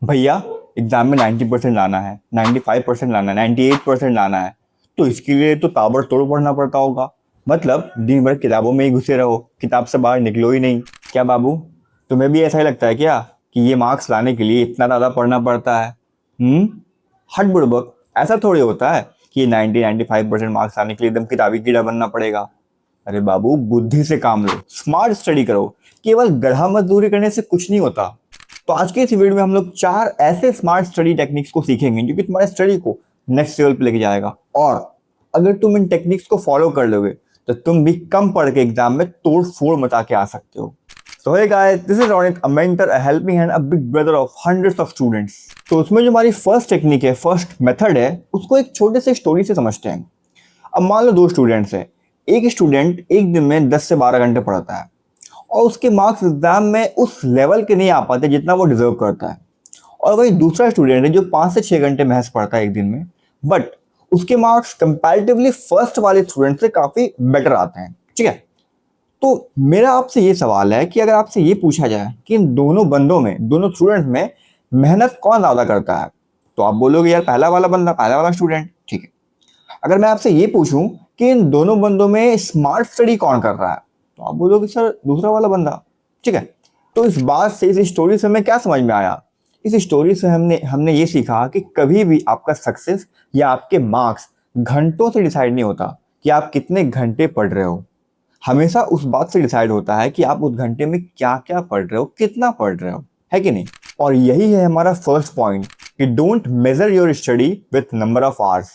भैया एग्जाम में 90% लाना है, 95% लाना है, 98% लाना है, तो इसके लिए तो ताबड़तोड़ पढ़ना पड़ता होगा। मतलब दिन भर किताबों में ही घुसे रहो, किताब से बाहर निकलो ही नहीं। क्या बाबू, तुम्हें भी ऐसा ही लगता है क्या कि ये मार्क्स लाने के लिए इतना ज़्यादा पढ़ना पड़ता है? हम्म। हट बुड़बक, ऐसा थोड़ी होता है कि 90-95% मार्क्स लाने के लिए एकदम किताबी कीड़ा बनना पड़ेगा। अरे बाबू, बुद्धि से काम लो, स्मार्ट स्टडी करो। केवल गधा मजदूरी करने से कुछ नहीं होता। तो आज के इस वीडियो में हम लोग 4 ऐसे स्मार्ट स्टडी टेक्निक्स को सीखेंगे जो कि तुम्हारे स्टडी को नेक्स्ट लेवल पे लेके जाएगा। और अगर तुम इन टेक्निक्स को फॉलो कर लोगे तो तुम भी कम पढ़ के एग्जाम में तोड़ फोड़ मचा के आ सकते हो। So hey guys, this is Ronit, a mentor, a helping hand, a big brother of hundreds of students. तो उसमें जो हमारी फर्स्ट टेक्निक है, फर्स्ट मेथड है, उसको एक छोटे से स्टोरी से समझते हैं। अब मान लो 2 स्टूडेंट्स हैं। एक स्टूडेंट एक दिन में 10 से 12 घंटे पढ़ता है और उसके मार्क्स एग्जाम में उस लेवल के नहीं आ पाते जितना वो डिजर्व करता है। और वही दूसरा स्टूडेंट है जो 5 से 6 घंटे महज पढ़ता है एक दिन में, बट उसके मार्क्स कंपैरेटिवली फर्स्ट वाले स्टूडेंट से काफी बेटर आते हैं। ठीक है, तो मेरा आपसे ये सवाल है कि अगर आपसे ये पूछा जाए कि इन दोनों बंदों में, दोनों स्टूडेंट में मेहनत कौन ज्यादा करता है, तो आप बोलोगे यार पहला वाला बंदा, पहला वाला स्टूडेंट। ठीक है, अगर मैं आपसे ये पूछूं कि इन दोनों बंदों में स्मार्ट स्टडी कौन कर रहा है, तो आप बोलोगे सर दूसरा वाला बंदा। ठीक है, तो इस बात से, इस स्टोरी से हमें क्या समझ में आया? इस स्टोरी से हमने हमने ये सीखा कि कभी भी आपका सक्सेस या आपके मार्क्स घंटों से डिसाइड नहीं होता कि आप कितने घंटे पढ़ रहे हो। हमेशा उस बात से डिसाइड होता है कि आप उस घंटे में क्या क्या पढ़ रहे हो, कितना पढ़ रहे हो, है कि नहीं? और यही है हमारा फर्स्ट पॉइंट कि don't major your study with number of hours.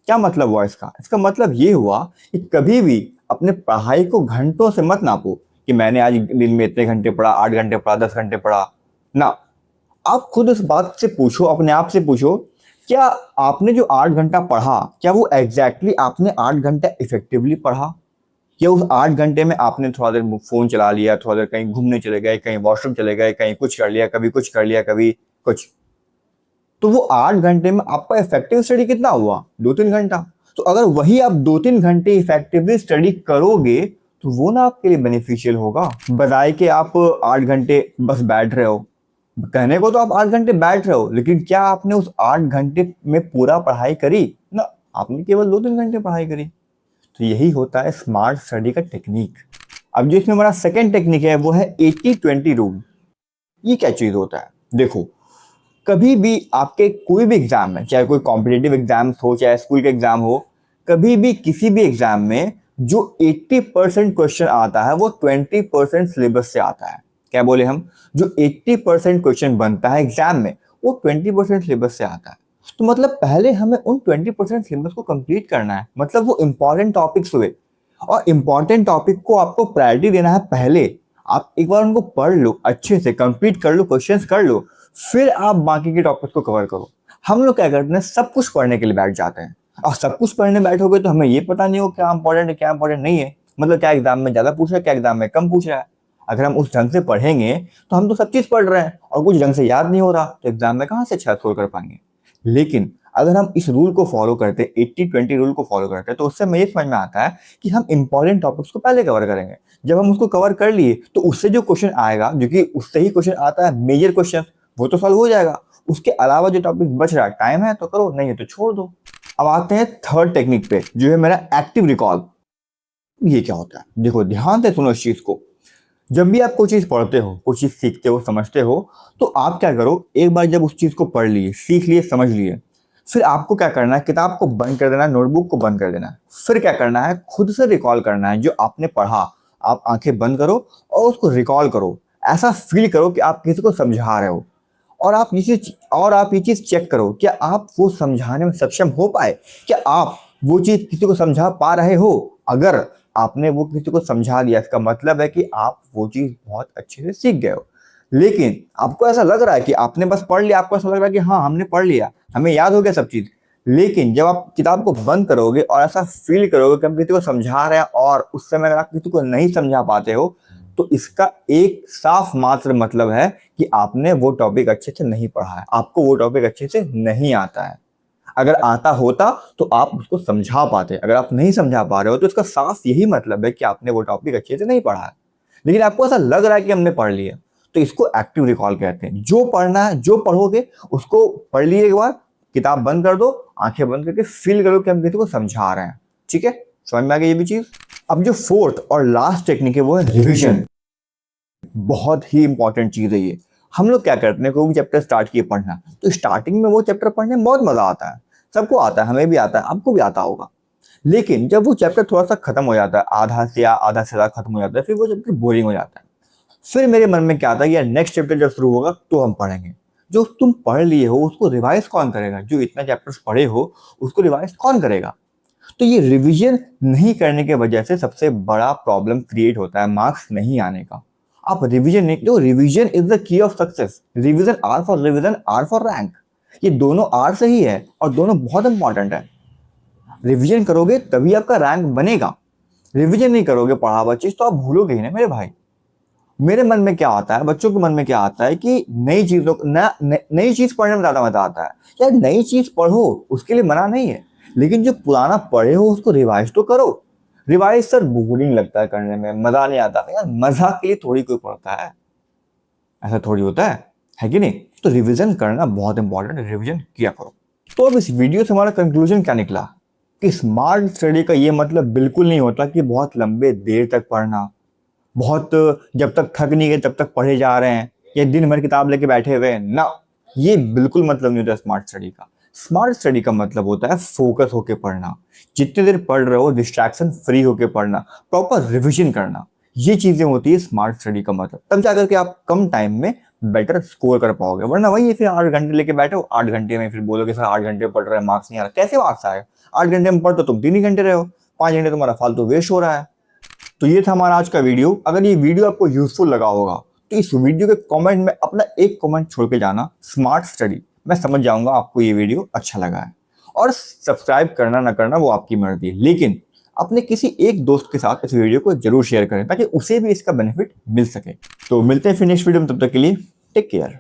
क्या मतलब हुआ इसका? इसका मतलब ये हुआ कि कभी भी अपने पढ़ाई को घंटों से मत नापो कि मैंने आज दिन में इतने घंटे पढ़ा, 8 घंटे पढ़ा, 10 घंटे पढ़ा ना। आप खुद इस बात से पूछो, अपने आप से पूछो, क्या आपने जो 8 घंटा पढ़ा, क्या वो एग्जैक्टली आपने 8 घंटा इफेक्टिवली पढ़ा, या उस 8 घंटे में आपने थोड़ा देर फोन चला लिया, थोड़ा देर कहीं घूमने चले गए, कहीं वॉशरूम चले गए, कहीं कुछ कर लिया, कभी कुछ कर लिया, कभी कुछ। तो वो 8 घंटे में आपका इफेक्टिव स्टडी कितना हुआ? 2-3 घंटा। तो अगर वही आप 2-3 घंटे इफेक्टिवली स्टडी करोगे तो वो ना आपके लिए बेनिफिशियल होगा, बजाय कि आप 8 घंटे बस बैठ रहे हो। कहने को तो आप 8 घंटे बैठ रहे हो, लेकिन क्या आपने उस 8 घंटे में पूरा पढ़ाई करी? ना, आपने केवल 2-3 घंटे पढ़ाई करी। तो यही होता है स्मार्ट स्टडी का टेक्निक। अब जो इसमें हमारा सेकेंड टेक्निक है वो है 80-20 रूल। ये क्या चीज होता है? देखो, कभी भी आपके कोई भी एग्जाम में, चाहे कोई कॉम्पिटिटिव एग्जाम हो, चाहे स्कूल के एग्जाम हो, कभी भी किसी भी एग्जाम में जो 80% क्वेश्चन आता है वो 20% सिलेबस से आता है। क्या बोले हम? जो 80% क्वेश्चन बनता है एग्जाम में वो 20% सिलेबस से आता है। तो मतलब पहले हमें उन 20% सिलेबस को कंप्लीट करना है। मतलब वो इंपॉर्टेंट टॉपिक्स हुए, और इंपॉर्टेंट टॉपिक को आपको प्रायोरिटी देना है पहले। आप एक बार उनको पढ़ लो, अच्छे से कंप्लीट कर लो, क्वेश्चंस कर लो, फिर आप बाकी के टॉपिक को कवर करो। हम लोग क्या करते हैं, सब कुछ पढ़ने के लिए बैठ जाते हैं, और सब कुछ पढ़ने बैठोगे तो हमें ये पता नहीं हो क्या इंपॉर्टेंट है, क्या इंपॉर्टेंट नहीं है। मतलब क्या एग्जाम में ज्यादा पूछ रहा है, क्या एग्जाम में कम पूछ रहा है। अगर हम उस ढंग से पढ़ेंगे तो हम तो सब चीज पढ़ रहे हैं और कुछ ढंग से याद नहीं हो रहा, तो एग्जाम में कहाँ से अच्छा स्कोर कर पाएंगे। लेकिन अगर हम इस रूल को फॉलो करते, 80-20 रूल को फॉलो करते, तो उससे हमें ये समझ में आता है कि हम इंपॉर्टेंट टॉपिक्स को पहले कवर करेंगे। जब हम उसको कवर कर लिए तो उससे जो क्वेश्चन आएगा, जो कि उससे ही क्वेश्चन आता है मेजर क्वेश्चन, वो तो सॉल्व हो जाएगा। उसके अलावा जो टॉपिक बच रहा है, टाइम है तो करो, नहीं है तो छोड़ दो। अब आते हैं थर्ड टेक्निक पे, जो है मेरा एक्टिव रिकॉल। ये क्या होता है? देखो ध्यान से सुनो इस चीज को। जब भी आप कोई चीज पढ़ते हो, कोई चीज सीखते हो, समझते हो, तो आप क्या करो, एक बार जब उस चीज को पढ़ लिए, सीख लिए, समझ लिए, फिर आपको क्या करना है, किताब को बंद कर देना है, नोटबुक को बंद कर देना है। फिर क्या करना है, खुद से रिकॉल करना है जो आपने पढ़ा। आप आंखें बंद करो और उसको रिकॉल करो। ऐसा फील करो कि आप किसी को समझा रहे हो, और आप ये चीज चेक करो, क्या आप वो समझाने में सक्षम हो पाए, क्या आप वो चीज किसी को समझा पा रहे हो। अगर आपने वो किसी को समझा दिया, इसका मतलब है कि आप वो चीज बहुत अच्छे से सीख गए हो। लेकिन आपको ऐसा लग रहा है कि आपने बस पढ़ लिया, आपको ऐसा लग रहा है कि हाँ हमने पढ़ लिया, हमें याद हो गया सब चीज। लेकिन जब आप किताब को बंद करोगे और ऐसा फील करोगे कि हम किसी को समझा रहे हैं, और उस समय अगर आप किसी को नहीं समझा पाते हो, तो इसका एक साफ मात्र मतलब है कि आपने वो टॉपिक अच्छे से नहीं पढ़ा है, आपको वो टॉपिक अच्छे से नहीं आता है। अगर आता होता तो आप उसको समझा पाते। अगर आप नहीं समझा पा रहे हो तो इसका साफ यही मतलब है कि आपने वो टॉपिक अच्छे से नहीं पढ़ा है। लेकिन आपको ऐसा लग रहा है कि हमने पढ़ लिया, तो इसको एक्टिव रिकॉल कहते हैं। जो पढ़ना है, जो पढ़ोगे उसको पढ़ लिए एक बार, किताब बंद कर दो, आंखें बंद करके फील करो कि हम किसी को समझा रहे हैं। ठीक है, समझ में आ गई ये भी चीज। अब जो फोर्थ और लास्ट टेक्निक है वो है रिविजन। बहुत ही इंपॉर्टेंट चीज है ये। हम लोग क्या करते हैं, कोई भी चैप्टर स्टार्ट किए पढ़ना, तो स्टार्टिंग में वो चैप्टर पढ़ने में बहुत मजा आता है, सबको आता है, हमें भी आता है, आपको भी आता होगा। लेकिन जब वो चैप्टर थोड़ा सा खत्म हो जाता है, आधा से ज्यादा खत्म हो जाता है, फिर वो चैप्टर बोरिंग हो जाता है। फिर मेरे मन में क्या आता है कि यार नेक्स्ट चैप्टर जब शुरू होगा तो हम पढ़ेंगे। जो तुम पढ़ लिए हो उसको रिवाइज कौन करेगा? जो इतना चैप्टर्स पढ़े हो उसको रिवाइज कौन करेगा? तो ये रिवीजन नहीं करने के वजह से सबसे बड़ा प्रॉब्लम क्रिएट होता है मार्क्स नहीं आने का। आप रिवीजन नहीं, तो revision is the key of success. Revision, R for revision, R for rank, ये दोनों आर से ही है और दोनों बहुत इंपॉर्टेंट है। रिवीजन करोगे तभी आपका रैंक बनेगा। रिवीजन नहीं करोगे पढ़ा हुआ चीज तो आप भूलोगे ही ना मेरे भाई। मेरे मन में क्या आता है, बच्चों के मन में क्या आता है कि नई चीजों नई चीज पढ़ने में ज्यादा मजा आता है। यार नई चीज पढ़ो, उसके लिए मना नहीं है, लेकिन जो पुराना पढ़े हो उसको रिवाइज तो करो। रिवाइज सर बोरिंग लगता है करने में, मजा नहीं आता। यार मजाक के लिए थोड़ी कोई पढ़ता है, ऐसा थोड़ी होता है कि नहीं? तो रिवीजन करना बहुत इंपॉर्टेंट है, रिवीजन किया करो। तो अब इस वीडियो से हमारा कंक्लूजन क्या निकला कि स्मार्ट स्टडी का ये मतलब बिल्कुल नहीं होता कि बहुत लंबे देर तक पढ़ना, बहुत जब तक थक नहीं गए तब तक पढ़े जा रहे हैं, या दिन भर किताब लेके बैठे हुए हैं ना। ये बिल्कुल मतलब नहीं होता स्मार्ट स्टडी का। स्मार्ट स्टडी का मतलब होता है फोकस होके पढ़ना, जितने देर पढ़ रहे हो डिस्ट्रैक्शन फ्री होके पढ़ना, प्रॉपर रिविजन करना। ये चीजें होती है स्मार्ट स्टडी का मतलब। तब जाकर के आप कम टाइम में बेटर स्कोर कर पाओगे। वरना वही फिर 8 घंटे लेके बैठो, 8 घंटे में फिर बोलोगे सर 8 घंटे पढ़ रहे हैं मार्क्स नहीं आ रहा, कैसे मार्क्स आएगा? 8 घंटे में पढ़ तो तुम 3 ही घंटे रहे हो, 5 घंटे तुम्हारा फालतू वेस्ट हो रहा है। तो ये था हमारा आज का वीडियो। अगर ये वीडियो आपको यूजफुल लगा होगा तो इस वीडियो के कमेंट में अपना एक कमेंट छोड़ के जाना, स्मार्ट स्टडी। मैं समझ जाऊंगा आपको ये वीडियो अच्छा लगा है। और सब्सक्राइब करना ना करना वो आपकी मर्जी है, लेकिन अपने किसी एक दोस्त के साथ इस वीडियो को जरूर शेयर करें ताकि उसे भी इसका बेनिफिट मिल सके। तो मिलते हैं फिर नेक्स्ट वीडियो में, तब तक के लिए टेक केयर।